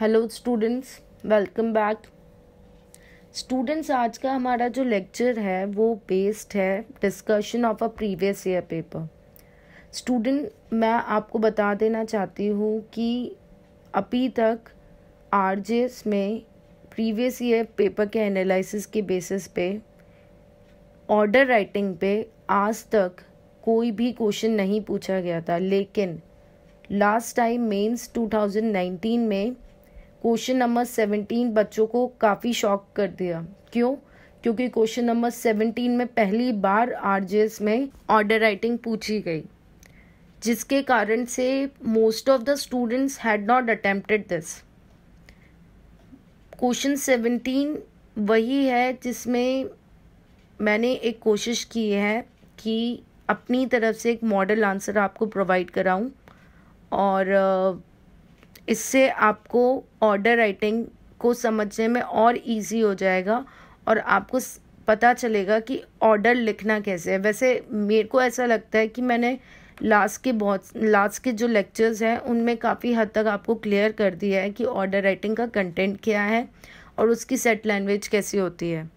Hello students, welcome back. Students, आज का हमारा जो लेक्चर है वो बेस्ड है discussion of a previous year paper. Student, मैं आपको बता देना चाहती हूँ कि अभी तक आरजेएस में प्रीवियस ईयर पेपर के एनालिसिस के बेसिस पे ऑर्डर राइटिंग पे आज तक कोई भी क्वेश्चन नहीं पूछा गया था, लेकिन लास्ट टाइम मेंस 2019 में क्वेश्चन नंबर 17 बच्चों को काफ़ी शॉक कर दिया। क्यों? क्योंकि क्वेश्चन नंबर 17 में पहली बार आरजेएस में ऑर्डर राइटिंग पूछी गई, जिसके कारण से most of the students had not attempted this. Question 17 वही है जिसमें मैंने एक कोशिश की है कि अपनी तरफ से एक मॉडल आंसर आपको प्रोवाइड कराऊं और इससे आपको ऑर्डर राइटिंग को समझने में और इजी हो जाएगा और आपको पता चलेगा कि ऑर्डर लिखना कैसे है। वैसे मेरे को ऐसा लगता है कि मैंने लास्ट के जो लेक्चर्स हैं उनमें काफ़ी हद तक आपको क्लियर कर दिया है कि ऑर्डर राइटिंग का कंटेंट क्या है और उसकी सेट लैंग्वेज कैसी होती है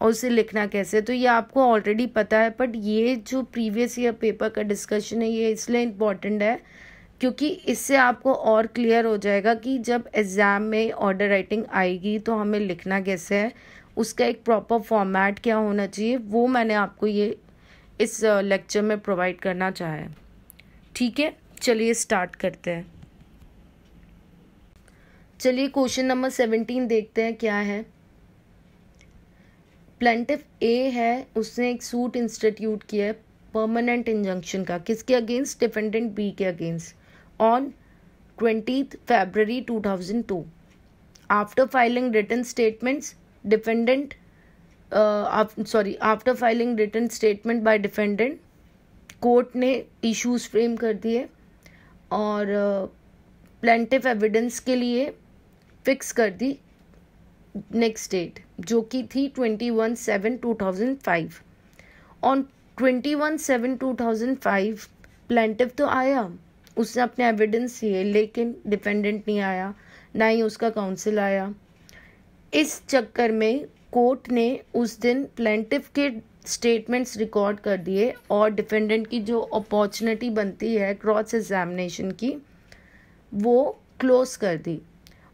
और उसे लिखना कैसे। तो ये आपको ऑलरेडी पता है, बट ये जो प्रीवियस ईयर पेपर का डिस्कशन है ये इसलिए इम्पॉर्टेंट है क्योंकि इससे आपको और क्लियर हो जाएगा कि जब एग्ज़ाम में ऑर्डर राइटिंग आएगी तो हमें लिखना कैसे है, उसका एक प्रॉपर फॉर्मेट क्या होना चाहिए, वो मैंने आपको ये इस लेक्चर में प्रोवाइड करना चाहा है। ठीक है, चलिए स्टार्ट करते हैं। चलिए क्वेश्चन नंबर 17 देखते हैं क्या है। प्लेंटिफ ए है, उसने एक सूट इंस्टीट्यूट किया है परमानेंट इंजंक्शन का, किसके अगेंस्ट? डिफेंडेंट बी के against on 20th February 2002. After filing written statements, after filing written statement by defendant, court ने इश्यूज फ्रेम कर दिए और प्लेंटिफ एविडेंस के लिए फिक्स कर दी नेक्स्ट डेट, जो कि थी 21/7/2005। ऑन 21/7/2005 प्लेंटिफ तो आया, उसने अपने एविडेंस दिए, लेकिन डिफेंडेंट नहीं आया, ना ही उसका काउंसिल आया। इस चक्कर में कोर्ट ने उस दिन प्लेंटिफ के स्टेटमेंट्स रिकॉर्ड कर दिए और डिफेंडेंट की जो अपॉर्चुनिटी बनती है क्रॉस एग्जामिनेशन की वो क्लोज कर दी।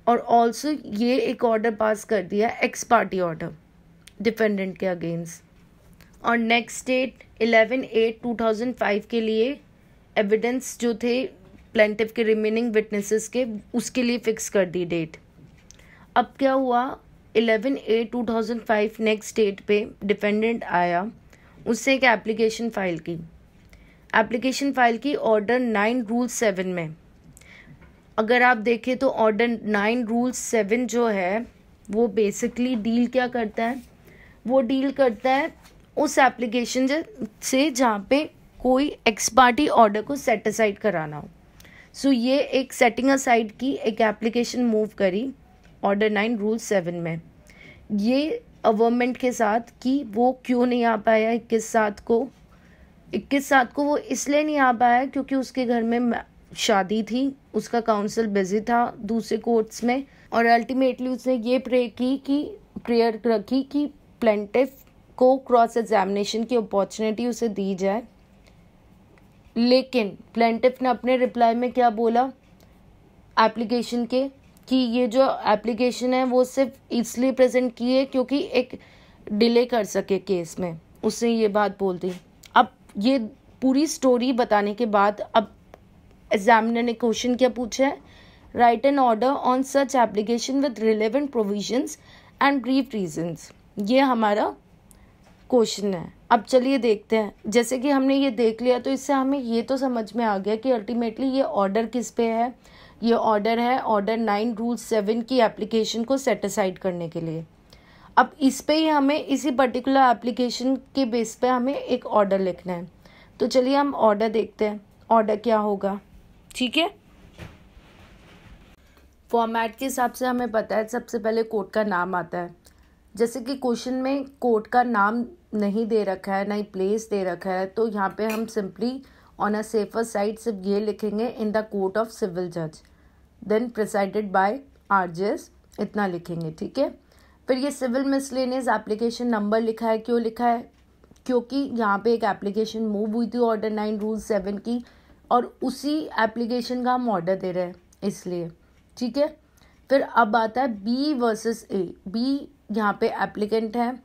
और ऑल्सो ये एक ऑर्डर पास कर दिया, एक्स पार्टी ऑर्डर, डिफेंडेंट के अगेंस्ट। और नेक्स्ट डेट 11/8/2005 के लिए एविडेंस जो थे प्लेंटिफ के रिमेनिंग विटनेसेस के, उसके लिए फिक्स कर दी डेट। अब क्या हुआ, 11/8/2005 नेक्स्ट डेट पे डिफेंडेंट आया, उससे एक एप्लीकेशन फाइल की ऑर्डर 9 रूल 7 में। अगर आप देखें तो ऑर्डर 9 रूल 7 जो है वो बेसिकली डील क्या करता है, वो डील करता है उस एप्लीकेशन से जहाँ पे कोई एक्स पार्टी ऑर्डर को सेट असाइड कराना हो। सो ये एक सेटिंग असाइड की एक एप्लीकेशन मूव करी ऑर्डर 9 रूल 7 में, ये गवर्नमेंट के साथ कि वो क्यों नहीं आ पाया 21/7 को वो इसलिए नहीं आ पाया क्योंकि उसके घर में शादी थी, उसका काउंसिल बिजी था दूसरे कोर्ट्स में, और अल्टीमेटली उसने ये प्रेयर रखी कि प्लेंटिफ को क्रॉस एग्जामिनेशन की अपॉर्चुनिटी उसे दी जाए। लेकिन प्लेंटिफ ने अपने रिप्लाई में क्या बोला एप्लीकेशन के, कि ये जो एप्लीकेशन है वो सिर्फ इसलिए प्रेजेंट की है क्योंकि एक डिले कर सके केस में, उसने ये बात बोल दी। अब ये पूरी स्टोरी बताने के बाद अब एग्जामिनर ने क्वेश्चन क्या पूछा है, write an order on such application with relevant provisions and brief reasons. ये हमारा क्वेश्चन है। अब चलिए देखते हैं। जैसे कि हमने ये देख लिया तो इससे हमें ये तो समझ में आ गया कि अल्टीमेटली ये ऑर्डर किस पे है। ये ऑर्डर है ऑर्डर 9 रूल 7 की एप्लीकेशन को सेट असाइड करने के लिए। अब इस पे ही हमें इसी पर्टिकुलर एप्लीकेशन के बेस पे हमें एक ऑर्डर लिखना है। तो चलिए हम ऑर्डर देखते हैं, ऑर्डर क्या होगा। ठीक है, फॉर्मेट के हिसाब से हमें पता है सबसे पहले कोर्ट का नाम आता है। जैसे कि क्वेश्चन में कोर्ट का नाम नहीं दे रखा है, ना ही प्लेस दे रखा है, तो यहाँ पे हम simply on a safer side सिर्फ ये लिखेंगे in the court of civil जज, देन प्रिसाइडेड बाय RJS इतना लिखेंगे, ठीक है। फिर ये सिविल मिसलेनियस एप्लीकेशन नंबर लिखा है, क्यों लिखा है? क्योंकि यहाँ पे एक एप्लीकेशन मूव हुई थी ऑर्डर 9 रूल 7 की, और उसी एप्लीकेशन का हम ऑर्डर दे रहे हैं इसलिए, ठीक है। फिर अब आता है B वर्सेस A। B यहाँ पे एप्लीकेंट है,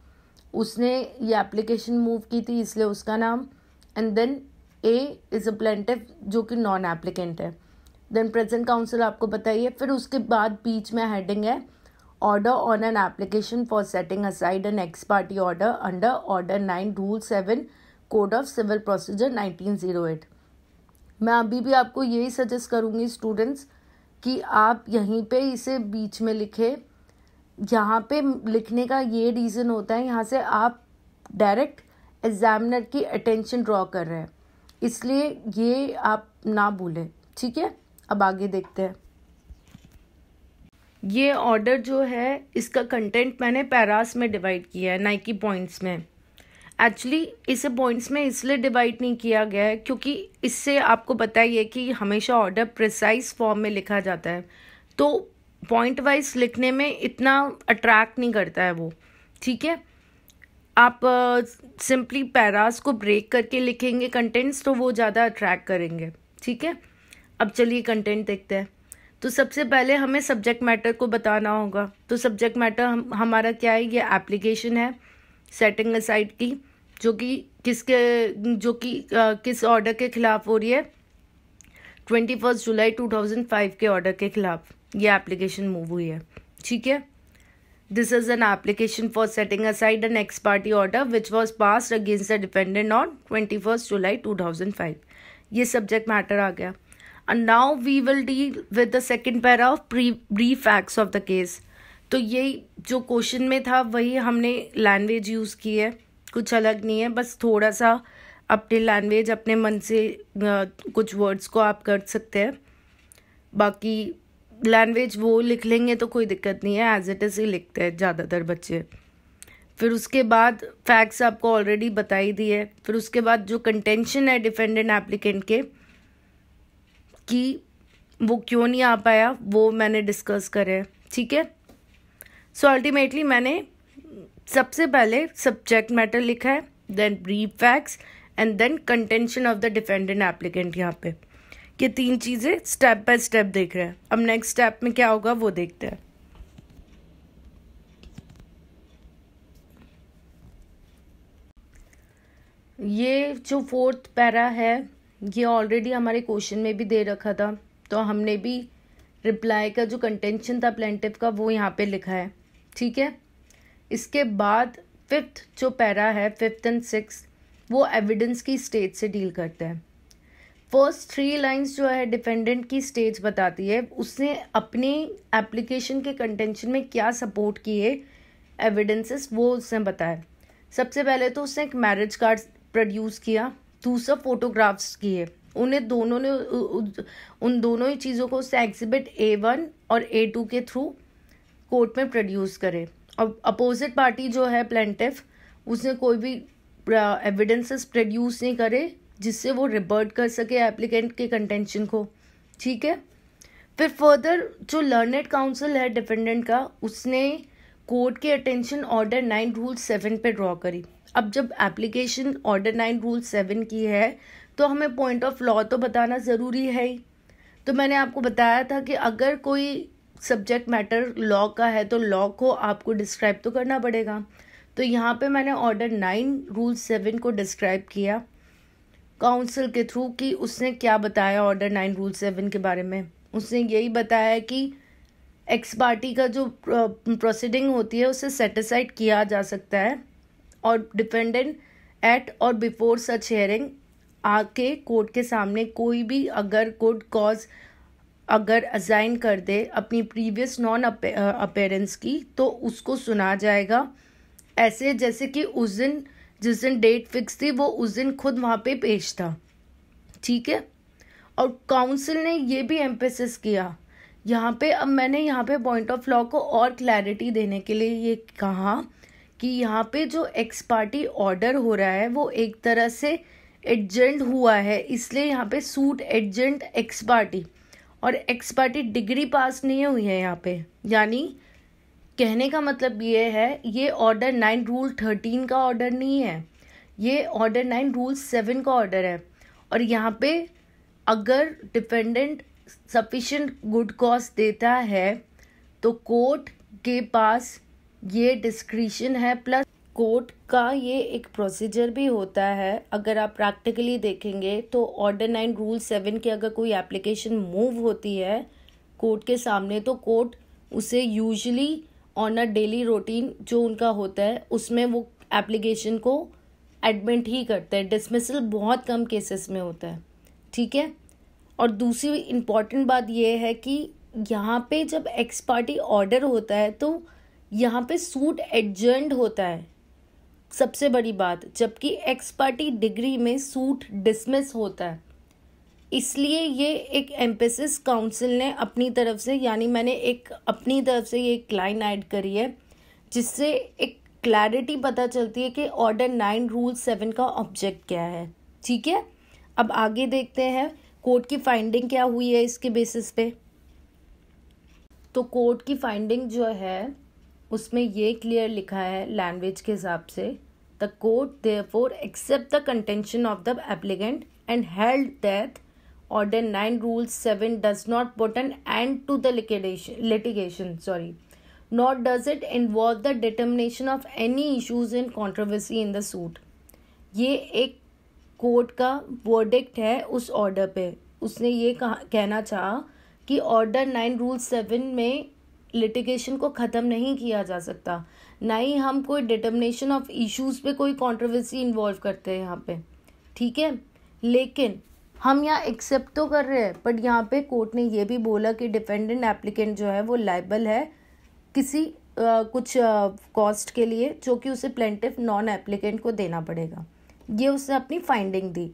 उसने ये एप्लीकेशन मूव की थी इसलिए उसका नाम, and then A is a plaintiff जो कि नॉन एप्लीकेंट है, देन प्रेजेंट काउंसिल आपको पता ही है। फिर उसके बाद बीच में हेडिंग है order on an application for setting aside an ex parte order under order 9 rule 7 code of civil procedure 1908। मैं अभी भी आपको यही सजेस्ट करूँगी स्टूडेंट्स कि आप यहीं पे इसे बीच में लिखें। यहाँ पे लिखने का ये रीज़न होता है, यहाँ से आप डायरेक्ट एग्जामिनर की अटेंशन ड्रॉ कर रहे हैं, इसलिए ये आप ना भूलें, ठीक है। अब आगे देखते हैं। ये ऑर्डर जो है इसका कंटेंट मैंने पैरास में डिवाइड किया है, ना कि पॉइंट्स में। एक्चुअली इसे पॉइंट्स में इसलिए डिवाइड नहीं किया गया है क्योंकि इससे आपको पता ही है कि हमेशा ऑर्डर प्रिसाइज फॉर्म में लिखा जाता है, तो पॉइंट वाइज लिखने में इतना अट्रैक्ट नहीं करता है वो, ठीक है। आप सिंपली पैरास को ब्रेक करके लिखेंगे कंटेंट्स तो वो ज़्यादा अट्रैक्ट करेंगे, ठीक है। अब चलिए कंटेंट देखते हैं। तो सबसे पहले हमें सब्जेक्ट मैटर को बताना होगा। तो सब्जेक्ट मैटर हमारा क्या है? ये एप्लीकेशन है सेटिंग असाइड की, जो कि किस ऑर्डर के खिलाफ हो रही है? 21 जुलाई 2005 के ऑर्डर के खिलाफ ये एप्लीकेशन मूव हुई है, ठीक है। This is an application for setting aside an ex parte order which was passed against the defendant on 21 July 2005। ये सब्जेक्ट मैटर आ गया। And now we will deal with the second para of brief facts of the case. तो ये जो question में था वही हमने language use की है, कुछ अलग नहीं है, बस थोड़ा सा अपने लैंग्वेज अपने मन से कुछ वर्ड्स को आप कर सकते हैं, बाकी लैंग्वेज वो लिख लेंगे तो कोई दिक्कत नहीं है, एज इट इज़ ही लिखते हैं ज़्यादातर बच्चे। फिर उसके बाद फैक्ट्स आपको ऑलरेडी बताई दी है। फिर उसके बाद जो कंटेंशन है डिफेंडेंट एप्लीकेंट के कि वो क्यों नहीं आ पाया वो मैंने डिस्कस करे, ठीक है। सो अल्टीमेटली मैंने सबसे पहले सब्जेक्ट मैटर लिखा है, then brief facts and then contention of the defendant applicant. यहाँ पे ये तीन चीज़ें स्टेप बाय स्टेप देख रहे हैं। अब नेक्स्ट स्टेप में क्या होगा वो देखते हैं। ये जो फोर्थ पैरा है ये ऑलरेडी हमारे क्वेश्चन में भी दे रखा था, तो हमने भी रिप्लाई का जो कंटेंशन था प्लेंटिफ का वो यहाँ पे लिखा है, ठीक है। इसके बाद फिफ्थ जो पैरा है, फिफ्थ एंड सिक्स, वो एविडेंस की स्टेज से डील करते हैं। फर्स्ट 3 लाइंस जो है डिफेंडेंट की स्टेज बताती है, उसने अपने एप्लीकेशन के कंटेंशन में क्या सपोर्ट किए एविडेंसेस वो उसने बताया। सबसे पहले तो उसने एक मैरिज कार्ड प्रोड्यूस किया, दूसरा फोटोग्राफ्स किए, उन दोनों ही चीज़ों को उससे एग्जिबिट A1 और A2 के थ्रू कोर्ट में प्रोड्यूस करे। और अपोजिट पार्टी जो है प्लेंटिफ, उसने कोई भी एविडेंसेस प्रोड्यूस नहीं करे जिससे वो रिबर्ट कर सके एप्लीकेंट के कंटेंशन को, ठीक है। फिर फर्दर जो लर्नेड काउंसिल है डिफेंडेंट का, उसने कोर्ट के अटेंशन ऑर्डर 9 रूल 7 पे ड्रॉ करी। अब जब एप्लीकेशन ऑर्डर 9 रूल 7 की है तो हमें पॉइंट ऑफ लॉ तो बताना ज़रूरी है ही। तो मैंने आपको बताया था कि अगर कोई सब्जेक्ट मैटर लॉ का है तो लॉ को आपको डिस्क्राइब तो करना पड़ेगा। तो यहाँ पे मैंने ऑर्डर 9 रूल 7 को डिस्क्राइब किया काउंसिल के थ्रू कि उसने क्या बताया ऑर्डर 9 रूल 7 के बारे में। उसने यही बताया कि एक्स पार्टी का जो प्रोसीडिंग होती है उसे सेटिसाइड किया जा सकता है और डिफेंडेंट एट और बिफोर सच हियरिंग आके कोर्ट के सामने कोई भी अगर गुड कॉज अगर अजाइन कर दे अपनी प्रीवियस नॉन अपेरेंस की तो उसको सुना जाएगा, ऐसे जैसे कि उस दिन जिस दिन डेट फिक्स थी वो उस दिन खुद वहाँ पे पेश था, ठीक है। और काउंसिल ने ये भी एम्फेसिस किया यहाँ पे। अब मैंने यहाँ पे पॉइंट ऑफ लॉ को और क्लैरिटी देने के लिए ये कहा कि यहाँ पे जो एक्स पार्टी ऑर्डर हो रहा है वो एक तरह से एडजेंट हुआ है, इसलिए यहाँ पे सूट एडजेंट एक्स पार्टी और एक्सपर्टी डिग्री पास नहीं हुई है यहाँ पे। यानी कहने का मतलब ये है, ये ऑर्डर 9 रूल 13 का ऑर्डर नहीं है, ये ऑर्डर 9 रूल 7 का ऑर्डर है। और यहाँ पे अगर डिफेंडेंट सफिशिएंट गुड कॉज देता है तो कोर्ट के पास ये डिस्क्रिशन है, प्लस कोर्ट का ये एक प्रोसीजर भी होता है। अगर आप प्रैक्टिकली देखेंगे तो ऑर्डर 9 रूल 7 की अगर कोई एप्लीकेशन मूव होती है कोर्ट के सामने, तो कोर्ट उसे usually on a daily routine जो उनका होता है उसमें वो एप्लीकेशन को एडमिट ही करते हैं। डिसमिसल बहुत कम केसेस में होता है, ठीक है। और दूसरी इम्पॉर्टेंट बात ये है कि यहाँ पे जब एक्स पार्टी ऑर्डर होता है तो यहाँ पे सूट एडजर्न्ड होता है, सबसे बड़ी बात, जबकि एक्स पार्टी डिग्री में सूट डिसमिस होता है। इसलिए ये एक एम्फेसिस काउंसिल ने अपनी तरफ से, यानी मैंने एक अपनी तरफ से ये एक लाइन ऐड करी है जिससे एक क्लैरिटी पता चलती है कि ऑर्डर 9 रूल 7 का ऑब्जेक्ट क्या है, ठीक है। अब आगे देखते हैं कोर्ट की फाइंडिंग क्या हुई है इसके बेसिस पे। तो कोर्ट की फाइंडिंग जो है उसमें ये क्लियर लिखा है लैंग्वेज के हिसाब से, the court therefore accept the contention of the applicant and held that order 9 rule 7 does not put an end to the litigation, nor does it involve the determination of any issues in controversy in the suit। ये एक court का verdict है उस order पे। उसने ये कहना चाहा कि ऑर्डर 9 रूल 7 में लिटिगेशन को ख़त्म नहीं किया जा सकता, ना ही हम कोई डिटर्मिनेशन ऑफ इश्यूज पे कोई कंट्रोवर्सी इन्वॉल्व करते हैं यहाँ पे, ठीक है। लेकिन हम यहाँ एक्सेप्ट तो कर रहे हैं, बट यहाँ पे कोर्ट ने ये भी बोला कि डिफेंडेंट एप्लीकेंट जो है वो लायबल है किसी कुछ कॉस्ट के लिए जो कि उसे प्लेंटिफ नॉन एप्लीकेंट को देना पड़ेगा। ये उसने अपनी फाइंडिंग दी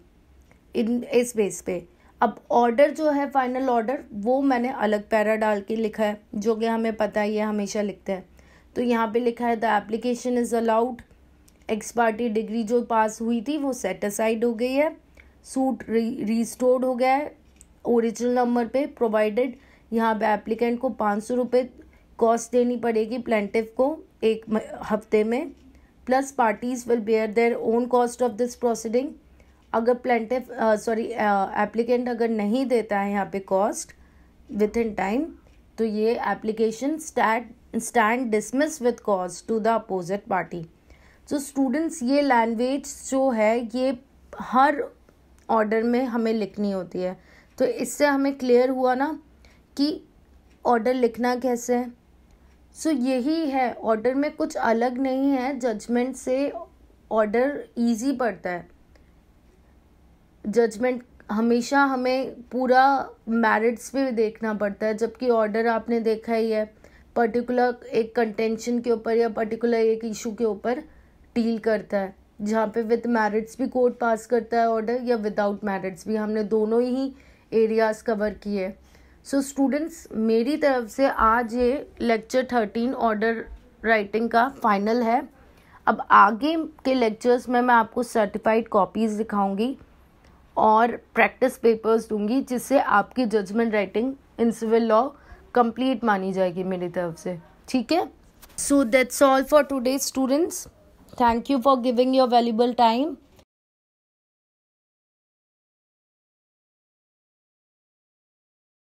इस बेस पे। अब ऑर्डर जो है फाइनल ऑर्डर वो मैंने अलग पैरा डाल के लिखा है, जो कि हमें पता है ये हमेशा लिखते हैं। तो यहाँ पे लिखा है the application is allowed, x party degree जो पास हुई थी वो सेट असाइड हो गई है, सूट रिस्टोर्ड हो गया है ओरिजिनल नंबर पे, प्रोवाइडेड यहाँ पे एप्लीकेंट को 500 रुपये कॉस्ट देनी पड़ेगी प्लेंटिफ को 1 हफ्ते में, plus parties will bear their own cost of this proceeding. अगर प्लेंटिफ एप्लीकेंट अगर नहीं देता है यहाँ पे कॉस्ट विद इन टाइम तो ये application stand dismiss with cost to the opposite party. तो स्टूडेंट्स ये लैंग्वेज जो है ये हर ऑर्डर में हमें लिखनी होती है। तो इससे हमें क्लियर हुआ ना कि ऑर्डर लिखना कैसे है। सो यही है, ऑर्डर में कुछ अलग नहीं है, जजमेंट से ऑर्डर इजी पड़ता है। जजमेंट हमेशा हमें पूरा मेरिट्स पे देखना पड़ता है, जबकि ऑर्डर आपने देखा ही है पर्टिकुलर एक कंटेंशन के ऊपर या पर्टिकुलर एक इशू के ऊपर डील करता है, जहाँ पे विद मेरिट्स भी कोर्ट पास करता है ऑर्डर या विदाउट मेरिट्स भी। हमने दोनों ही एरियाज कवर किए। सो स्टूडेंट्स मेरी तरफ से आज ये लेक्चर 13 ऑर्डर राइटिंग का फाइनल है। अब आगे के लेक्चर्स में मैं आपको सर्टिफाइड कॉपीज़ दिखाऊंगी और प्रैक्टिस पेपर्स दूंगी, जिससे आपकी judgment writing in civil law complete मानी जाएगी मेरी तरफ से, ठीक है। So that's all for today students, thank you for giving your valuable time.